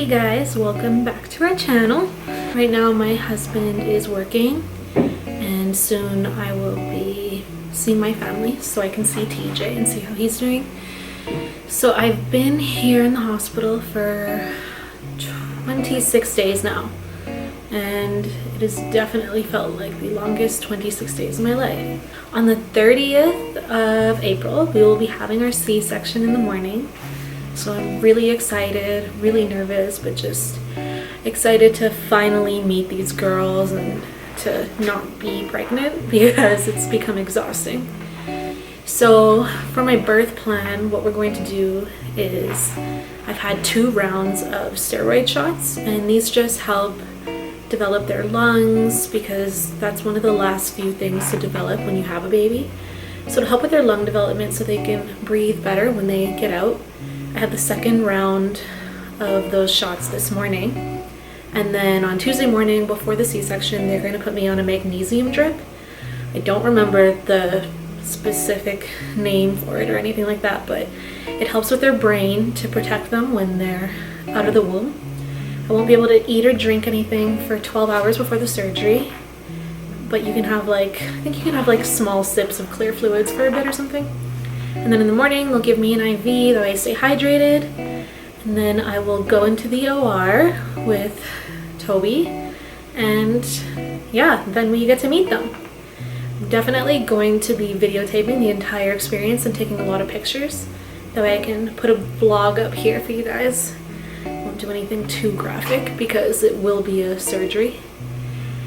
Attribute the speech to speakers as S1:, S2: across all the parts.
S1: Hey guys, welcome back to our channel. Right now my husband is working and soon I will be seeing my family so I can see TJ and see how he's doing. So I've been here in the hospital for 26 days now and it has definitely felt like the longest 26 days of my life. On the 30th of April we will be having our C-section in the morning. So I'm really excited, really nervous, but just excited to finally meet these girls and to not be pregnant because it's become exhausting. So for my birth plan, what we're going to do is I've had 2 rounds of steroid shots and these just help develop their lungs because that's one of the last few things to develop when you have a baby. So to help with their lung development so they can breathe better when they get out. I had the 2nd round of those shots this morning, and then on Tuesday morning before the C-section they're going to put me on a magnesium drip. I don't remember the specific name for it or anything like that, but it helps with their brain to protect them when they're out of the womb. I won't be able to eat or drink anything for 12 hours before the surgery, but you can have I think you can have small sips of clear fluids for a bit or something. And then in the morning they'll give me an IV, that way I stay hydrated. And then I will go into the OR with Toby. And yeah, then we get to meet them. I'm definitely going to be videotaping the entire experience and taking a lot of pictures. That way I can put a vlog up here for you guys. Won't do anything too graphic because it will be a surgery.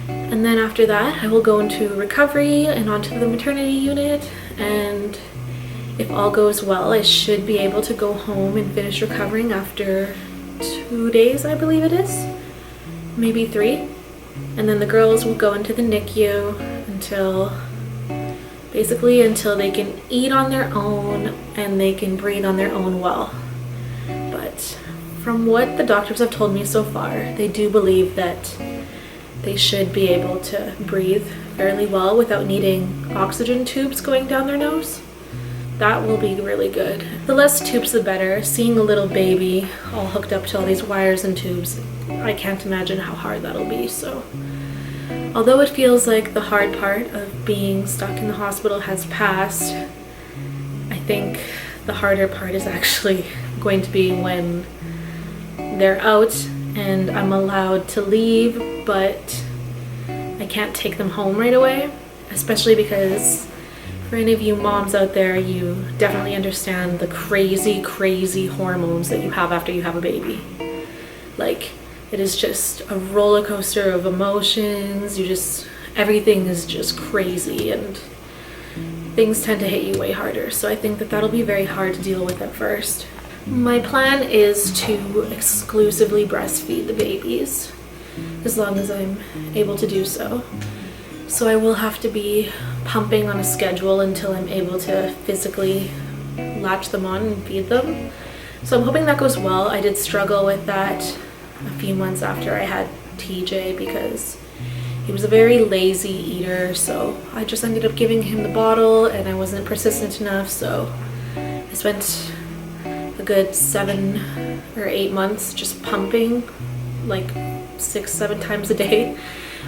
S1: And then after that I will go into recovery and onto the maternity unit, and if all goes well, I should be able to go home and finish recovering after 2 days, I believe it is. Maybe 3. And then the girls will go into the NICU until they can eat on their own and they can breathe on their own well. But from what the doctors have told me so far, they do believe that they should be able to breathe fairly well without needing oxygen tubes going down their nose. That will be really good. The less tubes the better. Seeing a little baby all hooked up to all these wires and tubes, I can't imagine how hard that'll be. So although it feels like the hard part of being stuck in the hospital has passed, I think the harder part is actually going to be when they're out and I'm allowed to leave, but I can't take them home right away, especially because for any of you moms out there, you definitely understand the crazy hormones that you have after you have a baby. It is just a roller coaster of emotions. Everything is just crazy and things tend to hit you way harder. So I think that that'll be very hard to deal with at first. My plan is to exclusively breastfeed the babies as long as I'm able to do so. So I will have to be pumping on a schedule until I'm able to physically latch them on and feed them. So I'm hoping that goes well. I did struggle with that a few months after I had TJ because he was a very lazy eater, so I just ended up giving him the bottle and I wasn't persistent enough, so I spent a good 7 or 8 months just pumping 6-7 times a day,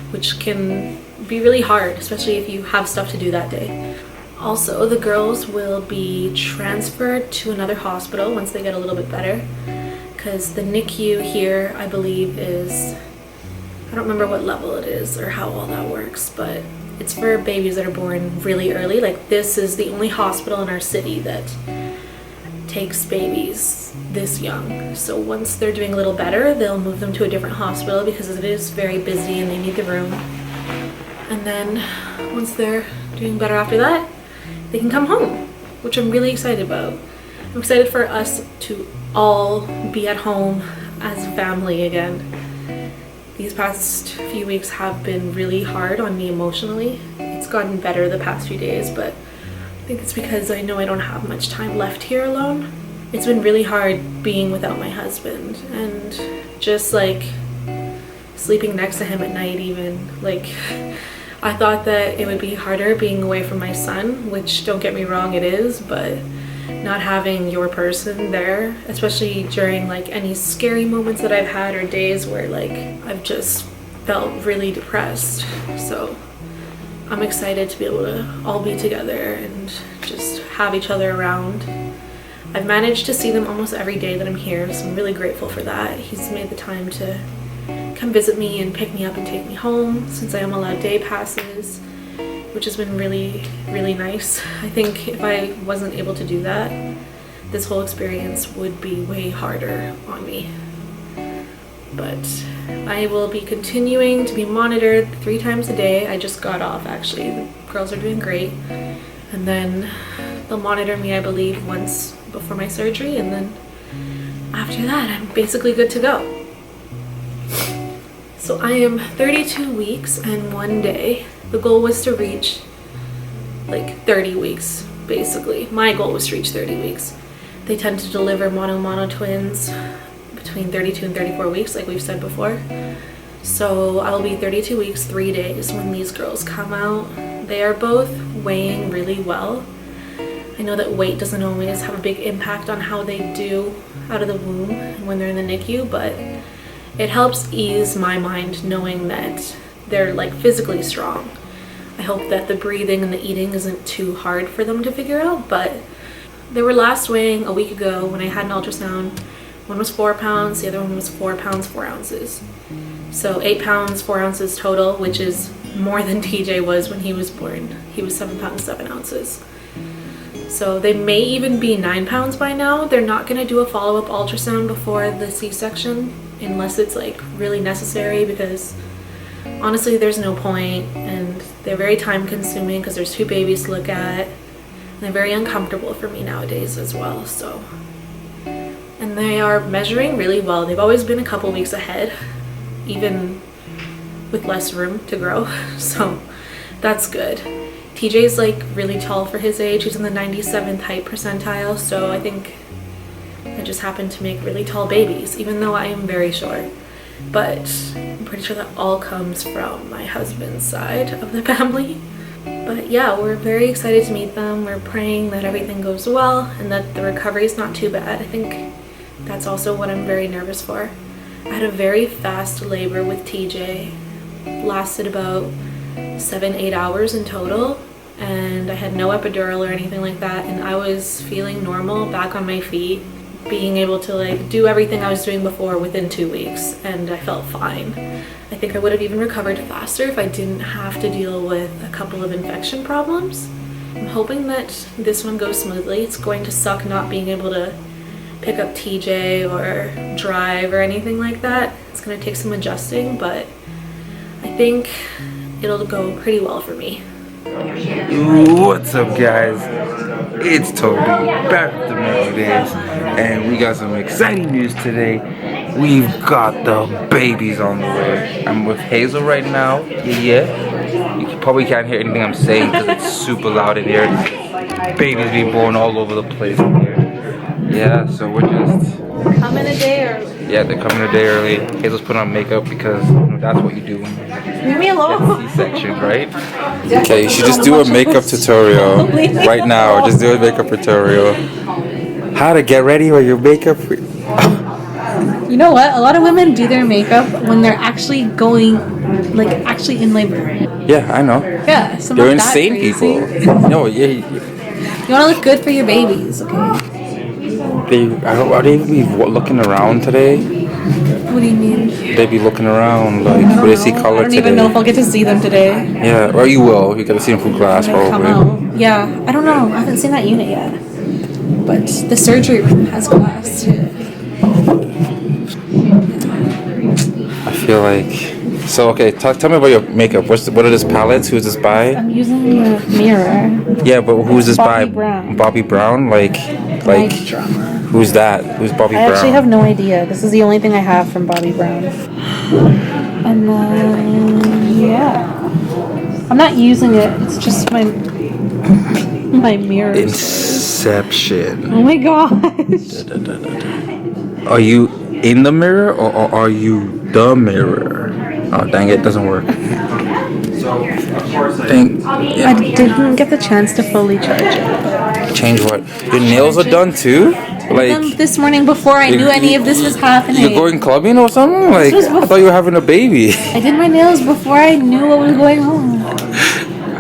S1: which can be really hard, especially if you have stuff to do that day. Also, the girls will be transferred to another hospital once they get a little bit better, because the NICU here, I believe, is, I don't remember what level it is or how all that works, but it's for babies that are born really early. This is the only hospital in our city that takes babies this young. So once they're doing a little better, they'll move them to a different hospital because it is very busy and they need the room. And then once they're doing better after that, they can come home, which I'm really excited about. I'm excited for us to all be at home as a family again. These past few weeks have been really hard on me emotionally. It's gotten better the past few days, but I think it's because I know I don't have much time left here alone. It's been really hard being without my husband and just sleeping next to him at night even. I thought that it would be harder being away from my son, which don't get me wrong, it is, but not having your person there, especially during like any scary moments that I've had or days where like I've just felt really depressed. So I'm excited to be able to all be together and just have each other around. I've managed to see them almost every day that I'm here, so I'm really grateful for that. He's made the time to come visit me and pick me up and take me home since I am allowed day passes, which has been really, really nice. I think if I wasn't able to do that, this whole experience would be way harder on me. But I will be continuing to be monitored 3 times a day. I just got off actually. The girls are doing great. And then they'll monitor me, I believe, once before my surgery, and then after that I'm basically good to go. So I am 32 weeks and 1 day. The goal was to reach like 30 weeks, basically. My goal was to reach 30 weeks. They tend to deliver mono twins between 32 and 34 weeks, like we've said before. So I'll be 32 weeks, 3 days when these girls come out. They are both weighing really well. I know that weight doesn't always have a big impact on how they do out of the womb and when they're in the NICU, but it helps ease my mind knowing that they're like physically strong. I hope that the breathing and the eating isn't too hard for them to figure out, but they were last weighing a week ago when I had an ultrasound. One was 4 pounds, the other one was 4 pounds, 4 ounces. So 8 pounds, 4 ounces total, which is more than TJ was when he was born. He was 7 pounds, 7 ounces. So they may even be 9 pounds by now. They're not gonna do a follow-up ultrasound before the C-section unless it's like really necessary, because honestly there's no point, and they're very time consuming because there's 2 babies to look at, and they're very uncomfortable for me nowadays as well. So, and they are measuring really well. They've always been a couple weeks ahead, even with less room to grow, so that's good. TJ's like really tall for his age. He's in the 97th height percentile, so I think I just happen to make really tall babies, even though I am very short. But I'm pretty sure that all comes from my husband's side of the family. But yeah, we're very excited to meet them. We're praying that everything goes well and that the recovery is not too bad. I think that's also what I'm very nervous for. I had a very fast labor with TJ. Lasted about 7-8 hours in total, and I had no epidural or anything like that, and I was feeling normal, back on my feet, being able to like do everything I was doing before within 2 weeks, and I felt fine. I think I would have even recovered faster if I didn't have to deal with a couple of infection problems. I'm hoping that this one goes smoothly. It's going to suck not being able to pick up TJ or drive or anything like that. It's going to take some adjusting, but I think it'll go pretty well for me.
S2: What's up, guys? It's Toby, back with the Mebudes, and we got some exciting news today. We've got the babies on the way. I'm with Hazel right now. Yeah. You probably can't hear anything I'm saying because it's super loud in here. Babies being born all over the place in here. Yeah, so we're just
S1: coming a day early.
S2: Yeah, they're coming a day early. Hazel's putting on makeup because you know, that's what you do.
S1: Leave me alone.
S2: C-section, right? Okay, you should just do a makeup tutorial right now. Just do a makeup tutorial. How to get ready with your makeup.
S1: You know what? A lot of women do their makeup when they're actually going, like actually in labor.
S2: Yeah, I know.
S1: Yeah, some
S2: you're insane people. No, yeah.
S1: You want to look good for your babies, okay?
S2: Are they be looking around today?
S1: What do you mean?
S2: They be looking around, like, will they see color today? I don't even
S1: know if I'll get to see them today.
S2: Yeah, or you will. You get to see them through glass, probably.
S1: Yeah, I don't know. I haven't seen that unit yet. But the surgery room has glass, too.
S2: I feel like... So, okay, tell me about your makeup. What are these palettes? Who's this by?
S1: I'm using a mirror.
S2: Yeah, but who's this by?
S1: Brown.
S2: Bobby Brown? Like, who's that? Who's Bobby Brown?
S1: I actually have no idea. This is the only thing I have from Bobby Brown. And then, yeah. I'm not using it. It's just my mirror.
S2: Inception.
S1: Oh my gosh.
S2: Are you in the mirror or are you the mirror? Oh, dang it, doesn't work. Think
S1: I didn't get the chance to fully charge it.
S2: change what? Your nails are done too? Like
S1: This morning before I knew any of this was happening.
S2: you're going clubbing or something? Like I thought you were having a baby.
S1: I did my nails before I knew I was going home.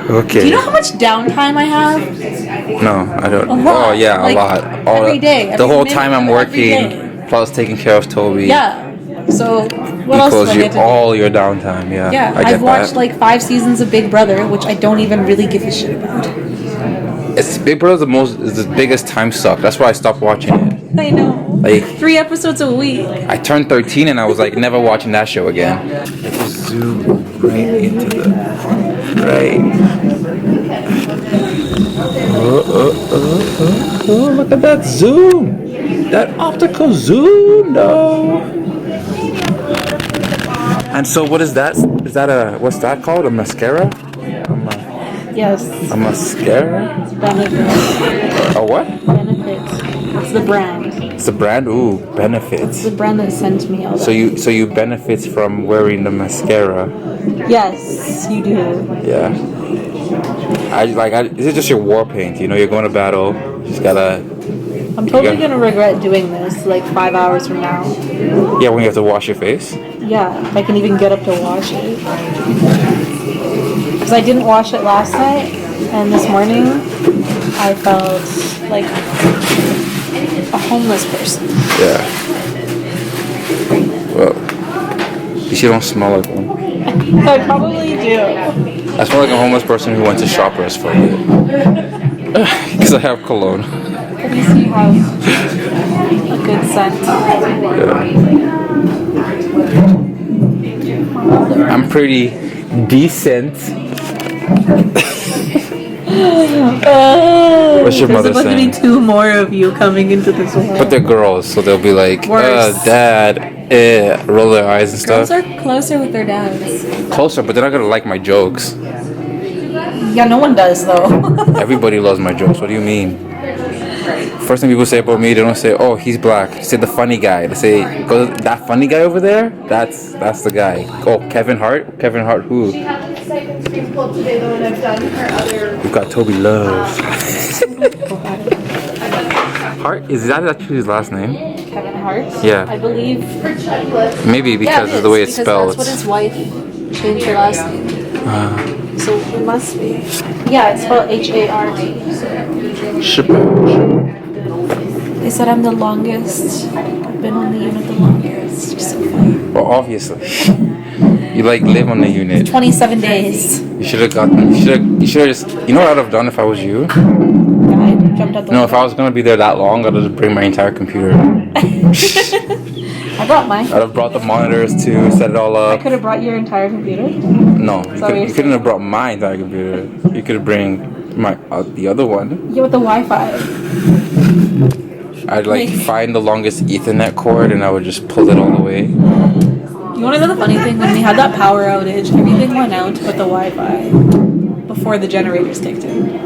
S2: Okay.
S1: Do you know how much downtime I have?
S2: No, I don't.
S1: A lot.
S2: Oh yeah,
S1: Like,
S2: a lot.
S1: every day.
S2: The whole
S1: Every
S2: time I'm
S1: minute,
S2: working, plus taking care of Toby.
S1: Yeah. So what else do
S2: Equals
S1: I
S2: you
S1: get to do?
S2: all your downtime. Yeah.
S1: Yeah,
S2: I get
S1: I've watched
S2: that.
S1: like 5 seasons of Big Brother, which I don't even really give a shit about.
S2: It's Big Brother's is the biggest time suck. That's why I stopped watching it.
S1: I know.
S2: Like
S1: 3 episodes a week.
S2: I turned 13 and I was like never watching that show again. Let's just zoom right into the Oh, look at that zoom. That optical zoom, no. And so what is that? Is that what's that called? A mascara?
S1: Yes.
S2: A mascara?
S1: Benefits.
S2: A what?
S1: Benefits. It's the brand.
S2: It's a brand? Ooh, benefits.
S1: It's the brand that sent me all that.
S2: So you benefits from wearing the mascara.
S1: Yes, you do.
S2: Yeah. Is it just your war paint? You know, you're going to battle. You just gotta.
S1: I'm totally gonna regret doing this like 5 hours from now.
S2: Yeah, when you have to wash your face.
S1: Yeah, if I can even get up to wash it. Because I didn't wash it last night, and this morning I felt like a homeless person.
S2: Yeah. Well, you don't smell like one.
S1: I probably do.
S2: I smell like a homeless person who went to Shoppers for a bit. Because I have cologne.
S1: At least you have a good scent.
S2: Yeah. I'm pretty decent. What's your mother
S1: There's about to
S2: saying?
S1: be 2 more of you coming into this world.
S2: But they're girls, so they'll be like, Dad, roll their eyes and stuff.
S1: Girls are closer with their dads.
S2: Closer, but they're not gonna like my jokes.
S1: Yeah, no one does though.
S2: Everybody loves my jokes. What do you mean? First thing people say about me, they don't say, "Oh, he's black." They say the funny guy. They say, "Go that funny guy over there." That's the guy. Oh, Kevin Hart. Kevin Hart. Who?
S3: She had the second screen pulled today though, and I've done her other.
S2: We've got Toby Love. Hart? Is that actually his last name?
S1: Kevin Hart?
S2: Yeah.
S1: I believe.
S3: Her checklist.
S2: Maybe because of the way it's spelled.
S1: That's what his wife changed her last name. So it must be. Yeah, it's spelled H-A-R-D. They said I'm the longest. I've been on the unit the longest. So funny.
S2: Well, obviously. You live on the unit.
S1: 27 days.
S2: You should have gotten. You should have just. You know what I'd have done if I was you?
S1: I jumped out the
S2: No, if I was gonna be there that long, I'd just bring my entire computer.
S1: I brought mine.
S2: I'd have brought the monitors too, set it all
S1: I
S2: up.
S1: could have brought your entire computer.
S2: No, you couldn't have brought my entire computer. You could have bring my the other one.
S1: Yeah, with the Wi-Fi.
S2: I'd find the longest Ethernet cord and I would just pull it all the way.
S1: You want to know the funny thing? When we had that power outage, everything went out but the Wi-Fi before the generators kicked in. I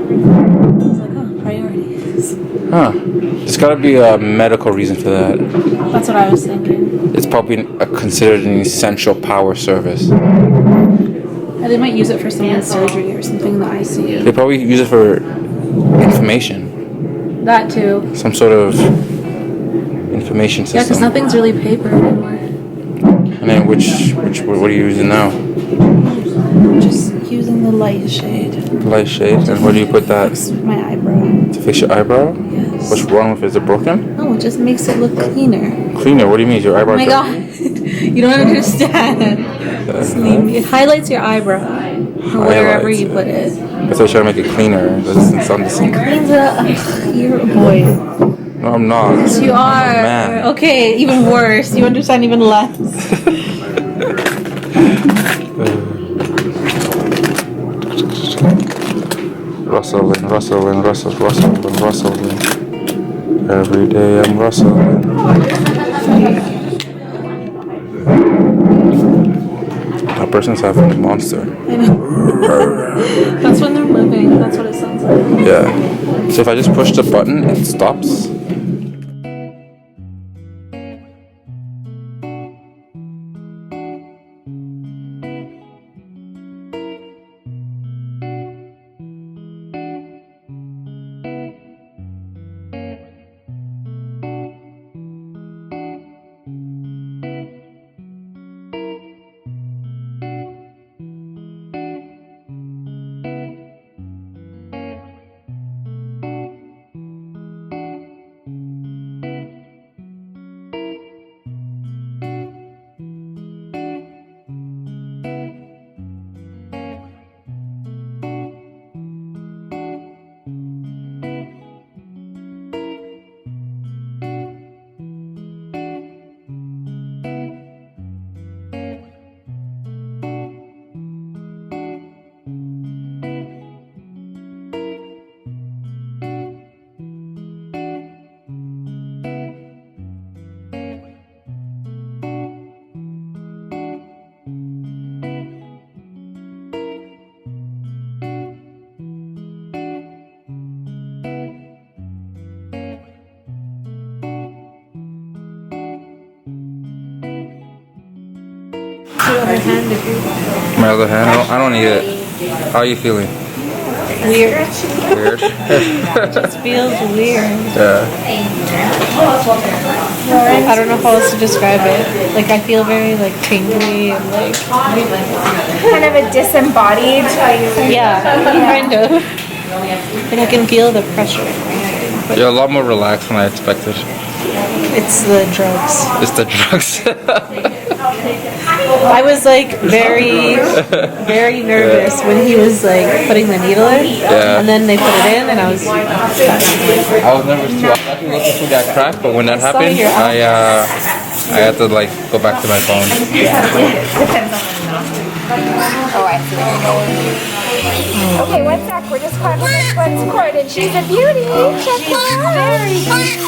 S1: was like, oh, priorities.
S2: Huh. There's gotta be a medical reason for that.
S1: That's what I was thinking.
S2: It's probably considered an essential power service.
S1: Yeah, they might use it for someone's surgery or something in the ICU.
S2: They probably use it for information.
S1: That too.
S2: Some sort of information
S1: Yeah, because
S2: system.
S1: nothing's really paper anymore.
S2: And then what are you using now?
S1: Just using the light shade.
S2: Light shade. And where do you put that?
S1: Fix my eyebrow.
S2: To fix your eyebrow?
S1: Yes.
S2: What's wrong with it? Is it broken?
S1: No, it just makes it look cleaner.
S2: Cleaner? What do you mean? Is your eyebrow?
S1: Oh my god. You don't understand. It highlights your eyebrow. Or wherever you put it.
S2: I thought you were trying to make it cleaner. That doesn't sound the same.
S1: Cleans it up. You're a boy.
S2: No, I'm not.
S1: Yes, you are.
S2: Man.
S1: Okay, even worse. You understand even less.
S2: Rustling. Every day I'm rustling. That person's having a monster.
S1: I know. That's when they're living. That's what it sounds like.
S2: Yeah. So if I just push the button, it stops.
S1: other hand if you
S2: My other hand? I don't need it. How are you feeling?
S1: Weird.
S2: Weird?
S1: It feels weird.
S2: Yeah.
S1: I don't know how else to describe it. Like I feel very like tingly and like
S4: Kind of a disembodied.
S1: yeah, kind of. And I can feel the pressure in my hand. But
S2: You're a lot more relaxed than I expected.
S1: it's the drugs.
S2: It's the drugs.
S1: I was like very nervous when he was like putting the needle in.
S2: Yeah.
S1: And then they put it in and I was
S2: I was nervous too. I was actually looking through that crack, but when that
S1: saw
S2: happened,
S1: your
S2: I had to like go back to my phone.
S4: Oh, I see. Okay, one sec. We're just climbing this one's cord, and she's a beauty. Check her out.